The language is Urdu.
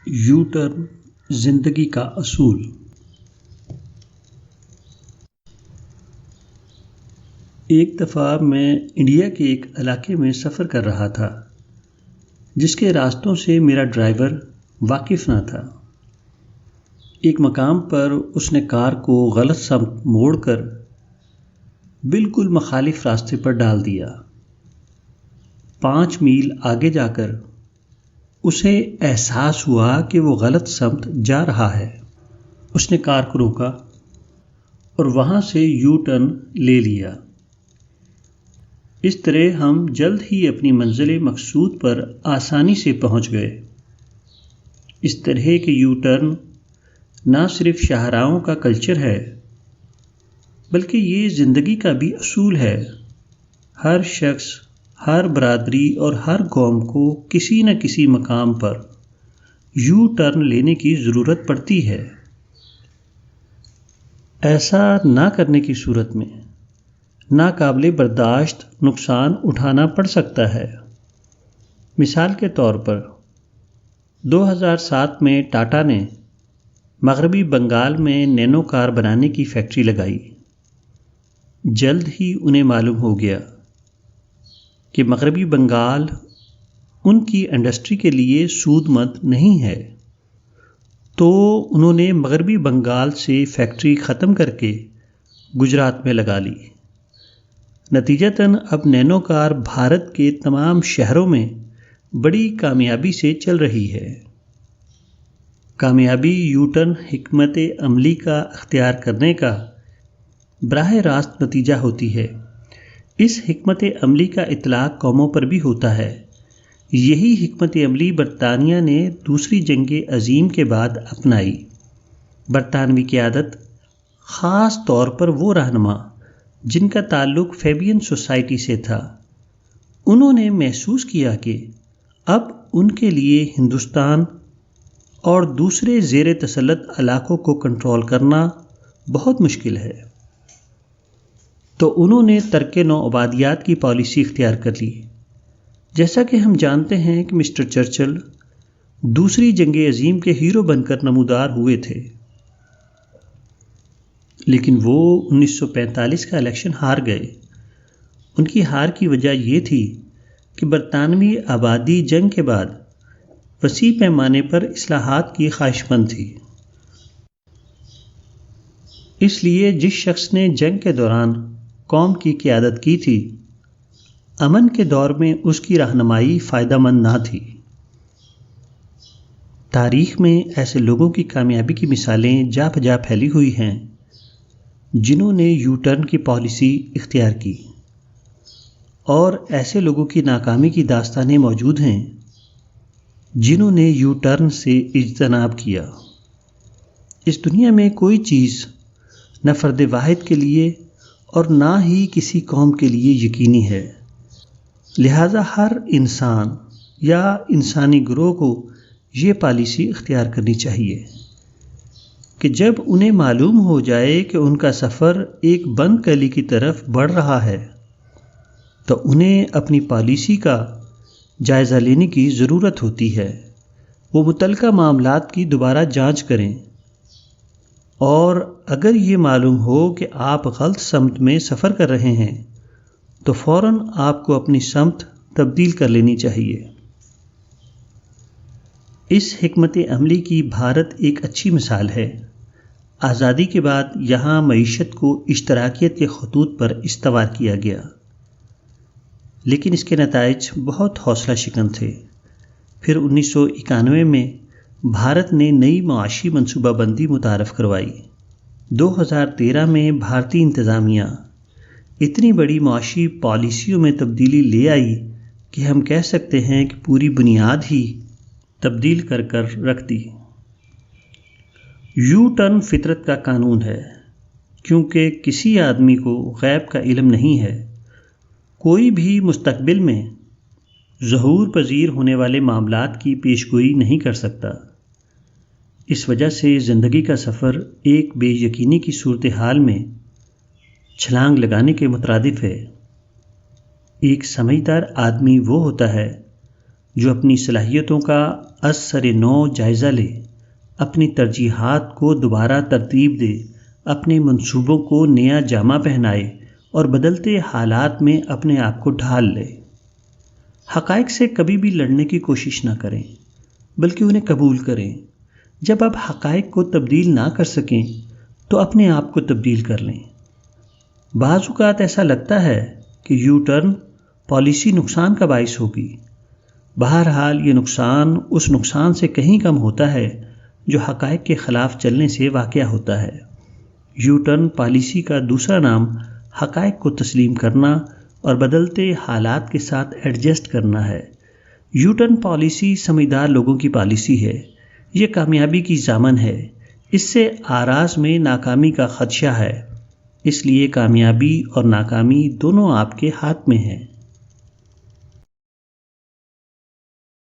یو ٹرن زندگی کا اصول۔ ایک دفعہ میں انڈیا کے ایک علاقے میں سفر کر رہا تھا جس کے راستوں سے میرا ڈرائیور واقف نہ تھا۔ ایک مقام پر اس نے کار کو غلط سمت موڑ کر بالکل مخالف راستے پر ڈال دیا۔ 5 میل آگے جا کر اسے احساس ہوا کہ وہ غلط سمت جا رہا ہے۔ اس نے کار کو روکا اور وہاں سے یو ٹرن لے لیا۔ اس طرح ہم جلد ہی اپنی منزل مقصود پر آسانی سے پہنچ گئے۔ اس طرح کے یو ٹرن نہ صرف شاہراہوں کا کلچر ہے بلکہ یہ زندگی کا بھی اصول ہے۔ ہر شخص، ہر برادری اور ہر قوم کو کسی نہ کسی مقام پر یو ٹرن لینے کی ضرورت پڑتی ہے۔ ایسا نہ کرنے کی صورت میں ناقابل برداشت نقصان اٹھانا پڑ سکتا ہے۔ مثال کے طور پر 2007 میں ٹاٹا نے مغربی بنگال میں نینو کار بنانے کی فیکٹری لگائی۔ جلد ہی انہیں معلوم ہو گیا کہ مغربی بنگال ان کی انڈسٹری کے لیے سود مند نہیں ہے، تو انہوں نے مغربی بنگال سے فیکٹری ختم کر کے گجرات میں لگا لی۔ نتیجتاً اب نینو کار بھارت کے تمام شہروں میں بڑی کامیابی سے چل رہی ہے۔ کامیابی یو ٹرن حکمت عملی کا اختیار کرنے کا براہ راست نتیجہ ہوتی ہے۔ اس حکمت عملی کا اطلاق قوموں پر بھی ہوتا ہے۔ یہی حکمت عملی برطانیہ نے دوسری جنگ عظیم کے بعد اپنائی۔ برطانوی قیادت، خاص طور پر وہ رہنما جن کا تعلق فیبین سوسائٹی سے تھا، انہوں نے محسوس کیا کہ اب ان کے لیے ہندوستان اور دوسرے زیر تسلط علاقوں کو کنٹرول کرنا بہت مشکل ہے، تو انہوں نے ترک نو آبادیات کی پالیسی اختیار کر لی۔ جیسا کہ ہم جانتے ہیں کہ مسٹر چرچل دوسری جنگ عظیم کے ہیرو بن کر نمودار ہوئے تھے، لیکن وہ 1945 کا الیکشن ہار گئے۔ ان کی ہار کی وجہ یہ تھی کہ برطانوی آبادی جنگ کے بعد وسیع پیمانے پر اصلاحات کی خواہشمند تھی۔ اس لیے جس شخص نے جنگ کے دوران قوم کی قیادت کی تھی، امن کے دور میں اس کی رہنمائی فائدہ مند نہ تھی۔ تاریخ میں ایسے لوگوں کی کامیابی کی مثالیں جا بجا پھیلی ہوئی ہیں جنہوں نے یو ٹرن کی پالیسی اختیار کی، اور ایسے لوگوں کی ناکامی کی داستانیں موجود ہیں جنہوں نے یو ٹرن سے اجتناب کیا۔ اس دنیا میں کوئی چیز نہ فرد واحد کے لیے اور نہ ہی کسی قوم کے لیے یقینی ہے، لہذا ہر انسان یا انسانی گروہ کو یہ پالیسی اختیار کرنی چاہیے کہ جب انہیں معلوم ہو جائے کہ ان کا سفر ایک بند کلی کی طرف بڑھ رہا ہے تو انہیں اپنی پالیسی کا جائزہ لینے کی ضرورت ہوتی ہے۔ وہ متعلقہ معاملات کی دوبارہ جانچ کریں، اور اگر یہ معلوم ہو کہ آپ غلط سمت میں سفر کر رہے ہیں تو فوراً آپ کو اپنی سمت تبدیل کر لینی چاہیے۔ اس حکمت عملی کی بھارت ایک اچھی مثال ہے۔ آزادی کے بعد یہاں معیشت کو اشتراکیت کے خطوط پر استوار کیا گیا، لیکن اس کے نتائج بہت حوصلہ شکن تھے۔ پھر 1991 میں بھارت نے نئی معاشی منصوبہ بندی متعارف کروائی۔ 2013 میں بھارتی انتظامیہ اتنی بڑی معاشی پالیسیوں میں تبدیلی لے آئی کہ ہم کہہ سکتے ہیں کہ پوری بنیاد ہی تبدیل کر رکھ دی۔ یو ٹرن فطرت کا قانون ہے، کیونکہ کسی آدمی کو غیب کا علم نہیں ہے۔ کوئی بھی مستقبل میں ظہور پذیر ہونے والے معاملات کی پیشگوئی نہیں کر سکتا۔ اس وجہ سے زندگی کا سفر ایک بے یقینی کی صورتحال میں چھلانگ لگانے کے مترادف ہے۔ ایک سمجھدار آدمی وہ ہوتا ہے جو اپنی صلاحیتوں کا از سر نو جائزہ لے، اپنی ترجیحات کو دوبارہ ترتیب دے، اپنے منصوبوں کو نیا جامہ پہنائے اور بدلتے حالات میں اپنے آپ کو ڈھال لے۔ حقائق سے کبھی بھی لڑنے کی کوشش نہ کریں، بلکہ انہیں قبول کریں۔ جب آپ حقائق کو تبدیل نہ کر سکیں تو اپنے آپ کو تبدیل کر لیں۔ بعض اوقات ایسا لگتا ہے کہ یو ٹرن پالیسی نقصان کا باعث ہوگی۔ بہرحال یہ نقصان اس نقصان سے کہیں کم ہوتا ہے جو حقائق کے خلاف چلنے سے واقع ہوتا ہے۔ یو ٹرن پالیسی کا دوسرا نام حقائق کو تسلیم کرنا اور بدلتے حالات کے ساتھ ایڈجسٹ کرنا ہے۔ یو ٹرن پالیسی سمجھدار لوگوں کی پالیسی ہے۔ یہ کامیابی کی ضامن ہے۔ اس سے آراز میں ناکامی کا خدشہ ہے، اس لیے کامیابی اور ناکامی دونوں آپ کے ہاتھ میں ہیں۔